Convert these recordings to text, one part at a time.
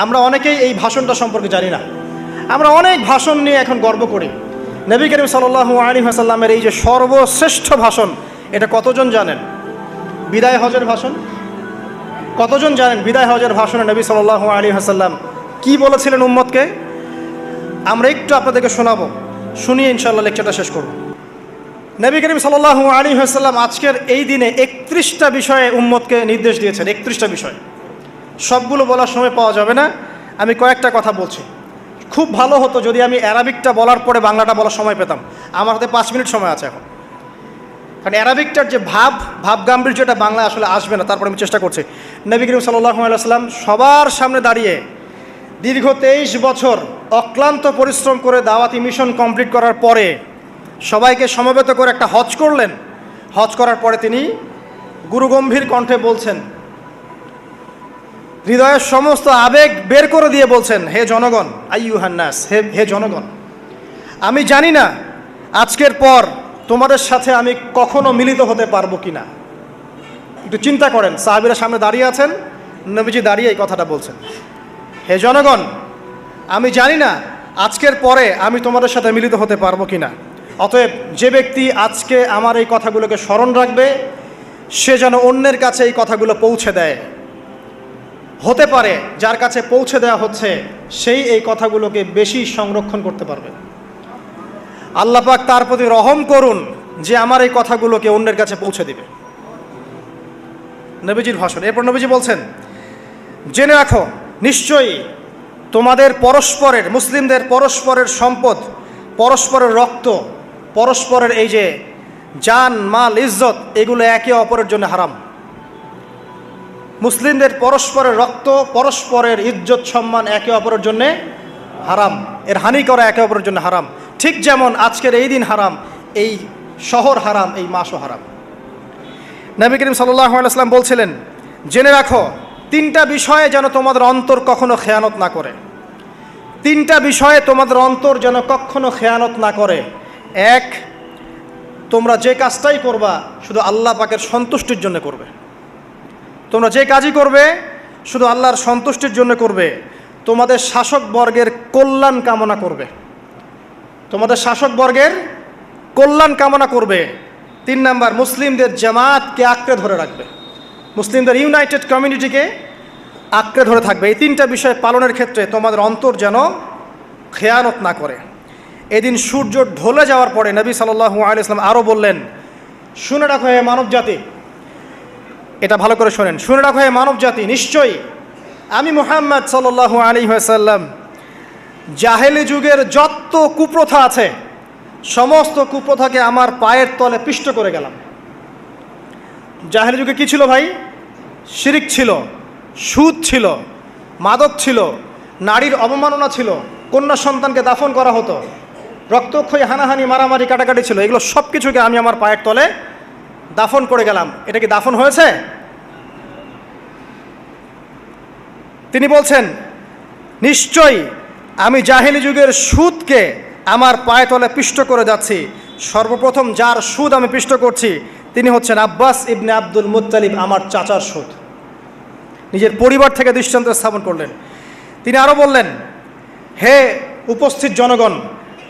আমরা অনেকেই এই ভাষণটা সম্পর্কে জানি না। আমরা অনেক ভাষণ নিয়ে এখন গর্ব করি। নবী করিম সাল্লাল্লাহু আলাইহি ওয়াসাল্লামের এই যে সর্বশ্রেষ্ঠ ভাষণ, এটা কতজন জানেন? বিদায় হজের ভাষণ। কতজন জানেন বিদায় হজের ভাষণে নবী সাল্লাল্লাহু আলাইহি ওয়াসাল্লাম কী বলেছিলেন উম্মতকে? আমরা একটু আপনাদেরকে শোনাবো, শুনিয়ে ইনশাআল্লাহ লেকচারটা শেষ করব। নবী করিম সাল্লাল্লাহু আলাইহি ওয়াসাল্লাম আজকের এই দিনে 31টা বিষয়ে উম্মতকে নির্দেশ দিয়েছেন। 31টা বিষয়, সবগুলো বলার সময় পাওয়া যাবে না, আমি কয়েকটা কথা বলছি। খুব ভালো হতো যদি আমি অ্যারাবিকটা বলার পরে বাংলাটা বলার সময় পেতাম। আমার হাতে 5 মিনিট সময় আছে এখন, কারণ অ্যারাবিকটার যে ভাব গাম্ভীর্যটা বাংলা আসলে আসবে না। তারপরে আমি চেষ্টা করছি। নবী করিম সাল্লাল্লাহু আলাইহি ওয়াসাল্লাম সবার সামনে দাঁড়িয়ে দীর্ঘ 23 বছর অক্লান্ত পরিশ্রম করে দাওয়াতি মিশন কমপ্লিট করার পরে সবাইকে সমবেত করে একটা হজ করলেন। হজ করার পরে তিনি গুরুগম্ভীর কণ্ঠে বলছেন, হৃদয়ের সমস্ত আবেগ বের করে দিয়ে বলছেন, হে জনগণ, আইয়ুহান নাস, হে জনগণ, আমি জানি না আজকের পর তোমাদের সাথে আমি কখনো মিলিত হতে পারবো কিনা। একটু চিন্তা করেন, সাহাবীরা সামনে দাঁড়িয়ে আছেন, নবীজি দাঁড়িয়ে এই কথাটা বলছেন, হে জনগণ, আমি জানি না আজকের পরে আমি তোমাদের সাথে মিলিত হতে পারবো কিনা। অতএব যে ব্যক্তি আজকে আমার এই কথাগুলোকে স্মরণ রাখবে, সে যেন অন্যের কাছে এই কথাগুলো পৌঁছে দেয়। হতে পারে যার কাছে পৌঁছে দেওয়া হচ্ছে সেই এই কথাগুলোকে বেশি সংরক্ষণ করতে পারবে। আল্লাহ পাক তার প্রতি রহম করুন যে আমার এই কথাগুলোকে অন্যের কাছে পৌঁছে দিবে। নবীজির ভাষণ। এরপর নবীজি বলছেন, জেনে রাখো নিশ্চয়ই তোমাদের পরস্পরের, মুসলিমদের পরস্পরের সম্পদ, পরস্পরের রক্ত, পরস্পরের এই যে জান মাল ইজ্জত, এগুলো একে অপরের জন্য হারাম। মুসলিমদের পরস্পরের রক্ত, পরস্পরের ইজ্জত সম্মান একে অপরের জন্যে হারাম। এর হানি করা একে অপরের জন্য হারাম। ঠিক যেমন আজকের এই দিন হারাম, এই শহর হারাম, এই মাসও হারাম। নবী করিম সাল্লাল্লাহু আলাইহি ওয়াসাল্লাম বলছিলেন, জেনে রাখো 3টা বিষয়ে যেন তোমাদের অন্তর কখনো খেয়ানত না করে। 3টা বিষয়ে তোমাদের অন্তর যেন কখনো খেয়ানত না করে। 1, তোমরা যে কাজটাই করবা শুধু আল্লাহ পাকের সন্তুষ্টির জন্য করবে। তোমরা যে কাজই করবে শুধু আল্লাহর সন্তুষ্টির জন্য করবে। তোমাদের শাসকবর্গের কল্যাণ কামনা করবে। তোমাদের শাসকবর্গের কল্যাণ কামনা করবে। 3 নাম্বার, মুসলিমদের জামাতকে আঁকড়ে ধরে রাখবে। মুসলিমদের ইউনাইটেড কমিউনিটিকে আঁকড়ে ধরে থাকবে। এই 3টা বিষয় পালনের ক্ষেত্রে তোমাদের অন্তর যেন খেয়ানত না করে। এদিন সূর্য ঢলে যাওয়ার পরে নবী সাল্লাল্লাহু আলাইহি ওয়াসাল্লাম আরও বললেন, শুনে রাখো হে মানব জাতি, এটা ভালো করে শোনেন, শুনে রাখো হে মানব জাতি, নিশ্চয়ই আমি মুহাম্মদ সাল্লাল্লাহু আলাইহি ওয়াসাল্লাম জাহেলি যুগের যত কুপ্রথা আছে সমস্ত কুপ্রথাকে আমার পায়ের তলে পিষ্ট করে গেলাম। জাহেলি যুগে কী ছিল ভাই? শিরিক ছিল, সুদ ছিল, মাদক ছিল, নারীর অবমাননা ছিল, কন্যা সন্তানকে দাফন করা হতো, রক্তক্ষয়ী হানাহানি মারামারি কাটাকাটি ছিল। এগুলো সব কিছুকে আমি আমার পায়ের তলে দাফন করে গেলাম। এটা কি দাফন হয়েছে? তিনি বলছেন, নিশ্চয়ই আমি জাহেলি যুগের সুদকে আমার পায়ে তলে পিষ্ট করে যাচ্ছি। সর্বপ্রথম যার সুদ আমি পিষ্ট করছি তিনি হচ্ছেন আব্বাস ইবনে আব্দুল মুত্তালিব, আমার চাচার সুদ। নিজের পরিবার থেকে দৃষ্টান্ত স্থাপন করলেন। তিনি আরও বললেন, হে উপস্থিত জনগণ,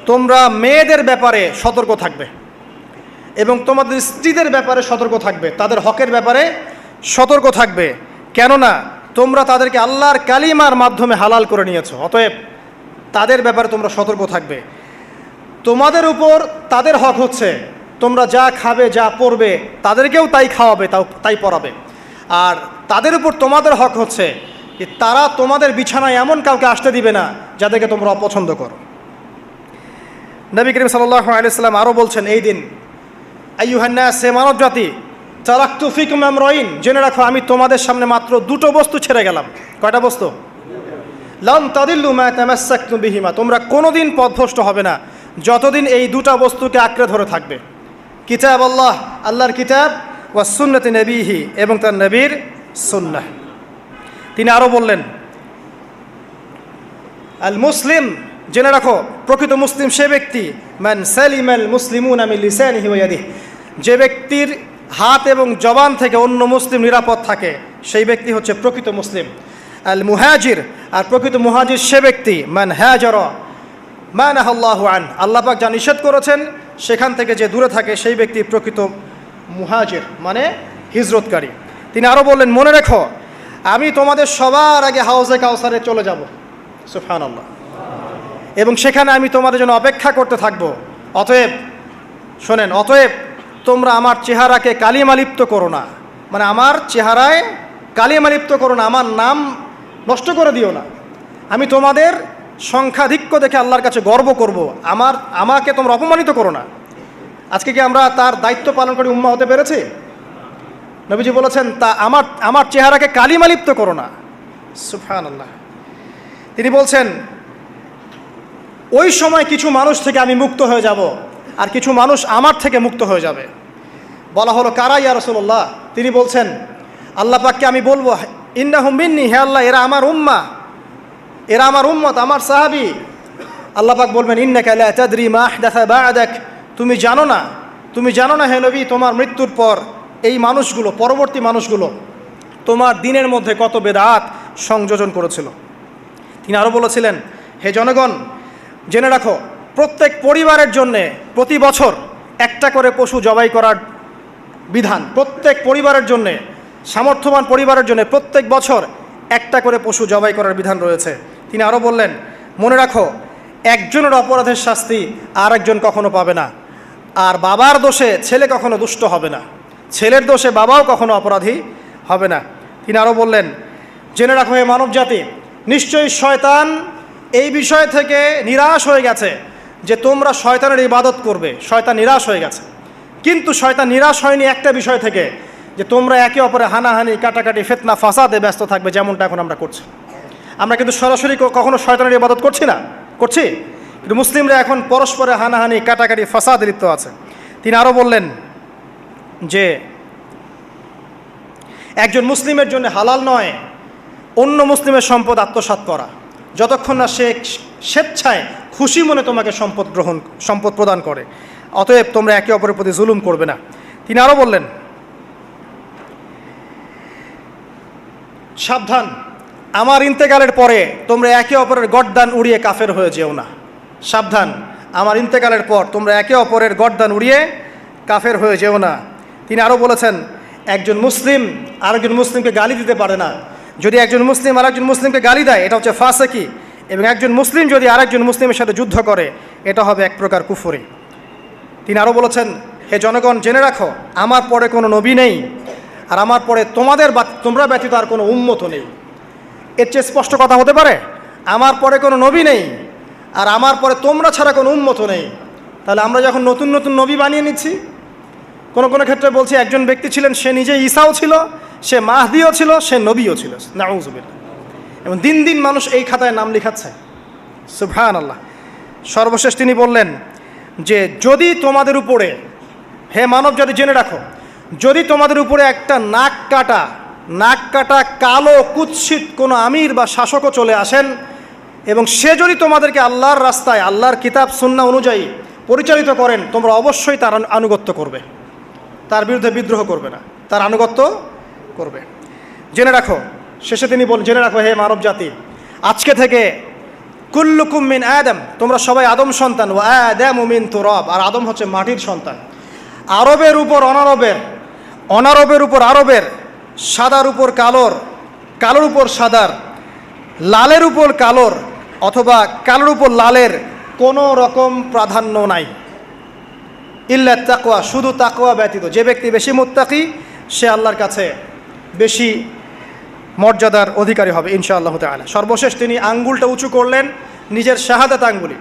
তোমরা মেয়েদের ব্যাপারে সতর্ক থাকবে এবং তোমাদের স্ত্রীদের ব্যাপারে সতর্ক থাকবে, তাদের হকের ব্যাপারে সতর্ক থাকবে, কেননা তোমরা তাদেরকে আল্লাহর কালিমার মাধ্যমে হালাল করে নিয়েছো। অতএব তাদের ব্যাপারে তোমরা সতর্ক থাকবে। তোমাদের উপর তাদের হক হচ্ছে তোমরা যা খাবে, যা পরবে, তাদেরকেও তাই খাওয়াবে, তাই পরাবে। আর তাদের উপর তোমাদের হক হচ্ছে যে তারা তোমাদের বিছানায় এমন কাউকে আসতে দিবে না যাদেরকে তোমরা অপছন্দ করো। নবী করিম সাল্লাল্লাহু আলাইহি ওয়াসাল্লাম আরও বলছেন, এই দিন আইয়ুহান নাস, হে মানব জাতি, তারাকতু ফিকুম আমরাইন, জেনে রাখো আমি তোমাদের সামনে মাত্র 2টো বস্তু ছেড়ে গেলাম। কয়টা বস্তু? লান তাদিল্লু মা তামাসসাকতুম বিহিমা, তোমরা কোনোদিন পথভ্রষ্ট হবে না যতদিন এই 2টা বস্তুকে আঁকড়ে ধরে থাকবে। কিতাব আল্লাহ, আল্লাহর কিতাব, ওয়া সুন্নতি নবীহি, এবং তার নবীর সুন্নাহ। তিনি আরও বললেন, আল মুসলিম, জেনে রাখো প্রকৃত মুসলিম সে ব্যক্তি, মান সালিমাল মুসলিমুনা মিন লিসানিহি ওয়া ইয়াদিহি, যে ব্যক্তির হাত এবং জবান থেকে অন্য মুসলিম নিরাপদ থাকে সেই ব্যক্তি হচ্ছে প্রকৃত মুসলিম। আল মুহাজির, আর প্রকৃত মুহাজির সে ব্যক্তি মান হাজারা মা নাহাল্লাহু আন, আল্লাহ পাক যা নিষেধ করেছেন সেখান থেকে যে দূরে থাকে সেই ব্যক্তি প্রকৃত মুহাজির, মানে হিজরতকারী। তিনি আরও বললেন, মনে রেখো আমি তোমাদের সবার আগে হাউজে কাউসারে চলে যাব, সুবহানাল্লাহ, এবং সেখানে আমি তোমাদের জন্য অপেক্ষা করতে থাকবো। অতএব শোনেন, অতএব তোমরা আমার চেহারাকে কালিমালিপ্ত করো না, মানে আমার চেহারায় কালিমালিপ্ত করো না, আমার নাম নষ্ট করে দিও না। আমি তোমাদের সংখ্যাধিক্য দেখে আল্লাহর কাছে গর্ব করব, আমাকে তোমরা অপমানিত করো না। আজকে কি আমরা তার দায়িত্ব পালন করে উম্মাহ হতে পেরেছি? নবীজি বলেছেন, তা আমার চেহারাকে কালিমালিপ্ত করো না, সুবহানাল্লাহ। তিনি বলছেন, ওই সময় কিছু মানুষ থেকে আমি মুক্ত হয়ে যাব, আর কিছু মানুষ আমার থেকে মুক্ত হয়ে যাবে। বলা হলো, কারা ইয়া রাসূলুল্লাহ? তিনি বলছেন, আল্লাহ পাককে আমি বলবো, ইন্নাহুম মিন্নি, হে আল্লাহ এরা আমার উম্মাহ, এরা আমার উম্মত, আমার সাহাবী। আল্লাহ পাক বলবেন, ইন্নাকা লা তাদরি মা আহদাসা বা'দাক, তুমি জানো না হে নবী, তোমার মৃত্যুর পর এই মানুষগুলো, পরবর্তী মানুষগুলো তোমার দিনের মধ্যে কত বেদাত সংযোজন করেছিল। তিনি আরও বলেছিলেন, হে জনগণ জেনে রাখো, প্রত্যেক পরিবারের জন্যে প্রতি বছর একটা করে পশু জবাই করার বিধান, প্রত্যেক পরিবারের জন্যে, সামর্থ্যবান পরিবারের জন্য প্রত্যেক বছর একটা করে পশু জবাই করার বিধান রয়েছে। তিনি আরও বললেন, মনে রাখো একজনের অপরাধের শাস্তি আর একজন কখনো পাবে না, আর বাবার দোষে ছেলে কখনো দুষ্ট হবে না, ছেলের দোষে বাবাও কখনো অপরাধী হবে না। তিনি আরও বললেন, জেনে রাখো হে মানব জাতি, নিশ্চয়ই শয়তান এই বিষয় থেকে নিরাশ হয়ে গেছে যে তোমরা শয়তানের ইবাদত করবে, শয়তান নিরাশ হয়ে গেছে। কিন্তু শয়তান নিরাশ হয়নি একটা বিষয় থেকে, যে তোমরা একে অপরে হানাহানি, কাটাকাটি, ফিতনা, ফাসাদে ব্যস্ত থাকবে, যেমনটা এখন আমরা করছি। আমরা কিন্তু সরাসরি কখনো শয়তানের ইবাদত করছি, কিন্তু মুসলিমরা এখন পরস্পরে হানাহানি, কাটাকাটি, ফাসাদে লিপ্ত আছে। তিনি আরও বললেন যে একজন মুসলিমের জন্য হালাল নয় অন্য মুসলিমের সম্পদ আত্মসাৎ করা, যতক্ষণ না সে স্বেচ্ছায় খুশি মনে তোমাকে সম্পদ প্রদান করে। অতএব তোমরা একে অপরের প্রতি জুলুম করবে না। তিনি আরও বললেন, সাবধান, আমার ইন্তেকালের পরে তোমরা একে অপরের গর্দান উড়িয়ে কাফের হয়ে যেও না। সাবধান, আমার ইন্তেকালের পর তোমরা একে অপরের গর্দান উড়িয়ে কাফের হয়ে যেও না। তিনি আরও বলেছেন, একজন মুসলিম আরেকজন মুসলিমকে গালি দিতে পারে না। যদি একজন মুসলিম আরেকজন মুসলিমকে গালি দেয়, এটা হচ্ছে ফাসেকি, এবং একজন মুসলিম যদি আরেকজন মুসলিমের সাথে যুদ্ধ করে, এটা হবে এক প্রকার কুফরি। তিনি আরও বলেছেন, হে জনগণ জেনে রাখো, আমার পরে কোনো নবী নেই, আর আমার পরে তোমরা ব্যতীত আর কোনো উম্মত নেই। এর চেয়ে স্পষ্ট কথা হতে পারে? আমার পরে কোনো নবী নেই, আর আমার পরে তোমরা ছাড়া কোনো উম্মত নেই। তাহলে আমরা যখন নতুন নতুন নবী বানিয়ে নিচ্ছি, কোনো ক্ষেত্রে বলছি একজন ব্যক্তি ছিলেন, সে নিজে ঈসাও ছিল, সে মাহদিও ছিল, সে নবীও ছিল, নাউযুবিল্লাহ। এবং দিন দিন মানুষ এই খাতায় নাম লিখাচ্ছে, সুবহানাল্লাহ। সর্বশেষ তিনি বললেন যে যদি তোমাদের উপরে, হে মানব জাতি জেনে রাখো, যদি তোমাদের উপরে একটা নাক কাটা কালো কুৎসিত কোনো আমির বা শাসকও চলে আসেন, এবং সে যদি তোমাদেরকে আল্লাহর রাস্তায়, আল্লাহর কিতাব সুন্নাহ অনুযায়ী পরিচালিত করেন, তোমরা অবশ্যই তার আনুগত্য করবে, তার বিরুদ্ধে বিদ্রোহ করবে না, তার আনুগত্য করবে। জেনে রাখো, শেষে তিনি বলেন, জেনে রাখো হে মানব জাতি, আজকে থেকে কুল্লুকুম মিন আদম, তোমরা সবাই আদম সন্তান, ওয়া আদামু মিন তুরাব, আর আদম হচ্ছে মাটির সন্তান। আরবের উপর অনারবের, অনারবের উপর আরবের, সাদার উপর কালোর, কালোর উপর সাদার, লালের উপর কালোর, অথবা কালোর উপর লালের কোনো রকম প্রাধান্য নাই। ইল্লা তাকওয়া, শুধু তাকওয়া ব্যতীত। যে ব্যক্তি বেশি মুত্তাকি, সে আল্লাহর কাছে বেশি মর্যাদার অধিকারী হবে ইনশাআল্লাহ তাআলা। সর্বশেষ তিনি আঙ্গুলটা উঁচু করলেন, নিজের শাহাদাত আঙ্গুলি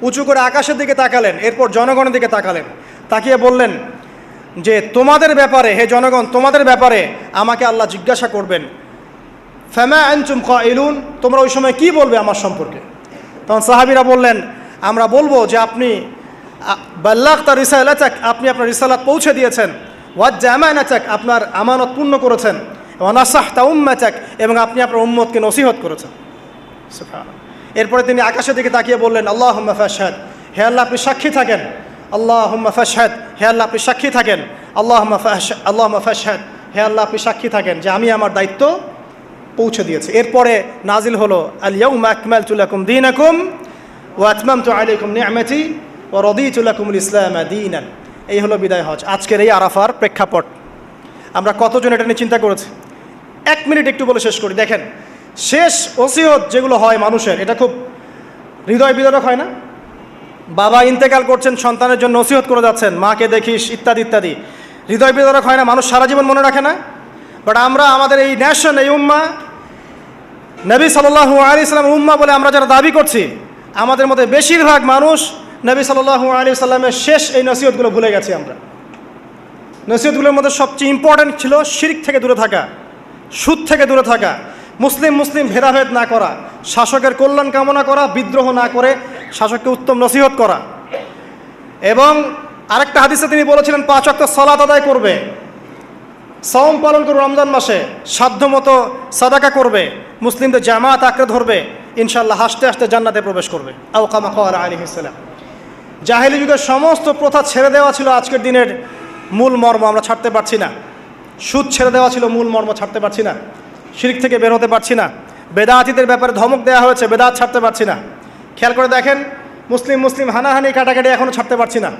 উঁচু করে আকাশের দিকে তাকালেন, এরপর জনগণের দিকে তাকালেন, তাকিয়ে বললেন যে তোমাদের ব্যাপারে, হে জনগণ, তোমাদের ব্যাপারে আমাকে আল্লাহ জিজ্ঞাসা করবেন, ফামা আনতুম কাইলুন, তোমরা ওই সময় কি বলবে আমার সম্পর্কে? তখন সাহাবীরা বললেন, আমরা বলবো যে আপনি বাল্লাগতা রিসালাতাক, আপনি আপনার রিসালাত পৌঁছে দিয়েছেন, ওয়াজ্জা আমানাতাক, আপনার আমানত পূর্ণ করেছেন, ওয়া নাসাহতা উম্মাতাক, এবং আপনি আপনার উম্মতকে নসিহত করেছেন। সুবহানাল্লাহ। এরপরে তিনি আকাশের দিকে তাকিয়ে বললেন, আল্লাহুম্মা ফাশহাদ, হে আল্লাহ আপনি সাক্ষী থাকেন, আল্লাহুম্মা ফাশহাদ, হে আল্লাহ আপনি সাক্ষী থাকেন, আল্লাহুম্মা ফাশহাদ, হে আল্লাহ আপনি সাক্ষী থাকেন যে আমি আমার দায়িত্ব পৌঁছে দিয়েছে। এরপরে নাজিল হলো আল ইয়াউমা আকমালতু লাকুম দীনাকুম ওয়া আতমামতু আলাইকুম নি'মাতি ওয়া রাদিতু লাকুমুল ইসলামা দীনান। এই হলো বিদায় হজ, আজকের এই আরাফার প্রেক্ষাপট। আমরা কতজন এটা নিয়ে চিন্তা করেছি? 1 মিনিট একটু বলে শেষ করি। দেখেন, শেষ ওসিয়ত যেগুলো হয় মানুষের, এটা খুব হৃদয় বিদারক হয় না? বাবা ইন্তেকাল করছেন, সন্তানের জন্য ওসিয়ত করে যাচ্ছেন, মাকে দেখিস ইত্যাদি ইত্যাদি। হৃদয় বিদারক হয় না? মানুষ সারা জীবন মনে রাখে না? বাট আমরা আমাদের এই ন্যাশন, এই উম্মা, নবী সাল্লাল্লাহু আলাইহি সাল্লামের উম্মা বলে আমরা যারা দাবি করছি, আমাদের মধ্যে বেশিরভাগ মানুষ নবী সাল্লাল্লাহু আলাইহি সাল্লামের শেষ এই নসিহতগুলো ভুলে গেছি আমরা। নসিহতগুলোর মধ্যে সবচেয়ে ইম্পর্ট্যান্ট ছিল শিরক থেকে দূরে থাকা, সুদ থেকে দূরে থাকা, মুসলিম ভেদাভেদ না করা, শাসকের কল্যাণ কামনা করা, বিদ্রোহ না করে শাসককে উত্তম নসিহত করা। এবং আরেকটা হাদিসে তিনি বলেছিলেন 5 ওয়াক্ত সালাত আদায় করবে, সওম পালন করবে, রমজান মাসে সাধ্যমতো সাদাকা করবে, মুসলিমদের জামাত আঁকড়ে ধরবে, ইনশাআল্লাহ হাসতে হাসতে জান্নাতে প্রবেশ করবে। আও কামা ক্বালা আলাইহিস সালাম। জাহেলি যুগের সমস্ত প্রথা ছেড়ে দেওয়া ছিল আজকের দিনের মূল মর্ম, আমরা ছাড়তে পারছি না। সুদ ছেড়ে দেওয়া ছিল মূল মর্ম, ছাড়তে পারছি না। শিরক থেকে বের হতে পারছি না। বেদাতীদের ব্যাপারে ধমক দেওয়া হয়েছে, বেদাত ছাড়তে পারছি না। খেয়াল করে দেখেন, মুসলিম হানাহানি কাটাকাটি এখনও ছাড়তে পারছি না।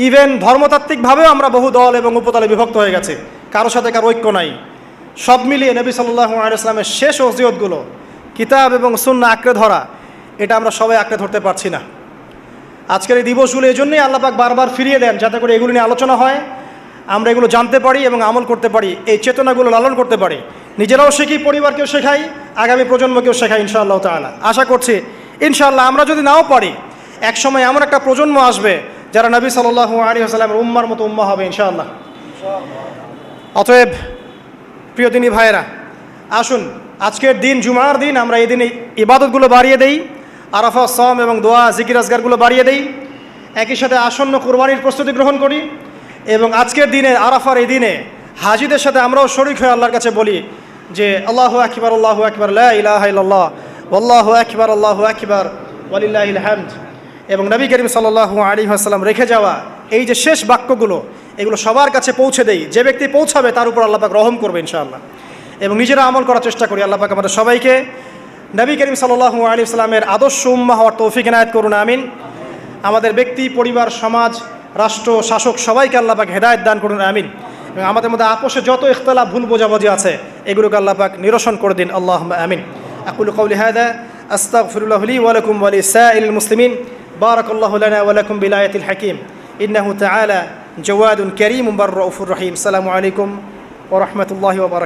ইভেন ধর্মতাত্ত্বিকভাবেও আমরা বহু দল এবং উপদলে বিভক্ত হয়ে গেছে, কারোর সাথে কারো ঐক্য নাই। সব মিলিয়ে নবী সাল্লাল্লাহু আলাইহি ওয়াসাল্লামের শেষ ওসিয়তগুলো, কিতাব এবং সুন্নাহ আঁকড়ে ধরা, এটা আমরা সবাই আঁকড়ে ধরতে পারছি না। আজকের এই দিবসগুলো এই জন্যই আল্লাহ পাক বারবার ফিরিয়ে দেন, যাতে করে এগুলো নিয়ে আলোচনা হয়, আমরা এগুলো জানতে পারি এবং আমল করতে পারি, এই চেতনাগুলো লালন করতে পারি, নিজেরাও শিখি, পরিবারকেও শেখাই, আগামী প্রজন্মকেও শেখাই ইনশাআল্লাহ তাআলা। আশা করছি ইনশাআল্লাহ আমরা যদি নাও পারি, একসময় এমন একটা প্রজন্ম আসবে যারা নবী সাল্লাল্লাহু আলাইহি ওয়াসাল্লামের উম্মার মতো উম্মা হবে ইনশাআল্লাহ। অতএব প্রিয় দিনী ভাইয়েরা, আসুন আজকের দিন, জুমার দিন, আমরা এই দিনে ইবাদতগুলো বাড়িয়ে দেই, আরাফা, সওম এবং দোয়া, জিকির আজগারগুলো বাড়িয়ে দেই, একই সাথে আসন্ন কুরবানির প্রস্তুতি গ্রহণ করি। এবং আজকের দিনে, আরাফার এই দিনে হাজিদের সাথে আমরাও শরীক হয়ে আল্লাহর কাছে বলি যে আল্লাহু আকবার, আল্লাহু আকবার, লা ইলাহা ইল্লাল্লাহ, আল্লাহু আকবার, আল্লাহু আকবার, ওয়ালিল্লাহিল হামদ। এবং নবী করিম সাল্লাল্লাহু আলাইহি ওয়াসাল্লাম রেখে যাওয়া এই যে শেষ বাক্যগুলো, এগুলো সবার কাছে পৌঁছে দেই। যে ব্যক্তি পৌঁছাবে তার উপর আল্লাহ পাক রহম করবে ইনশাআল্লাহ। এবং নিজেরা আমল করার চেষ্টা করি। আল্লাহ পাক আমাদের সবাইকে নবী করিম সাল্লাল্লাহু আলাইহি ওয়াসাল্লামের আদর্শ উম্মাহ হওয়ার তৌফিক এনায়েত করুন, আমিন। আমাদের ব্যক্তি, পরিবার, সমাজ, রাষ্ট্র, শাসক সবাইকে আল্লাহ পাক হেদায়েত দান করুন, আমিন। এবং আমাদের মধ্যে আপোষে যত ইখতিলাফ, ভুল বোঝাবুঝি আছে, এগুলোকে আল্লাহ পাক নিরসন করে দিন, আল্লাহুম্মা আমিন। আকুলু কাওলি হাযা আস্তাগফিরুল্লাহ লি ওয়া লাকুম ওয়া লিসাইরিল মুসলিমিন। বারাকাল্লাহু লানা ওয়া লাকুম বিলায়াতিল হাকিম। ইন্নাহু তাআলা জাওয়াদুন কারীমুন বাররাউফুর রহিম। আসসালামু আলাইকুম ওয়া রাহমাতুল্লাহি ওয়া বারাকাতুহু।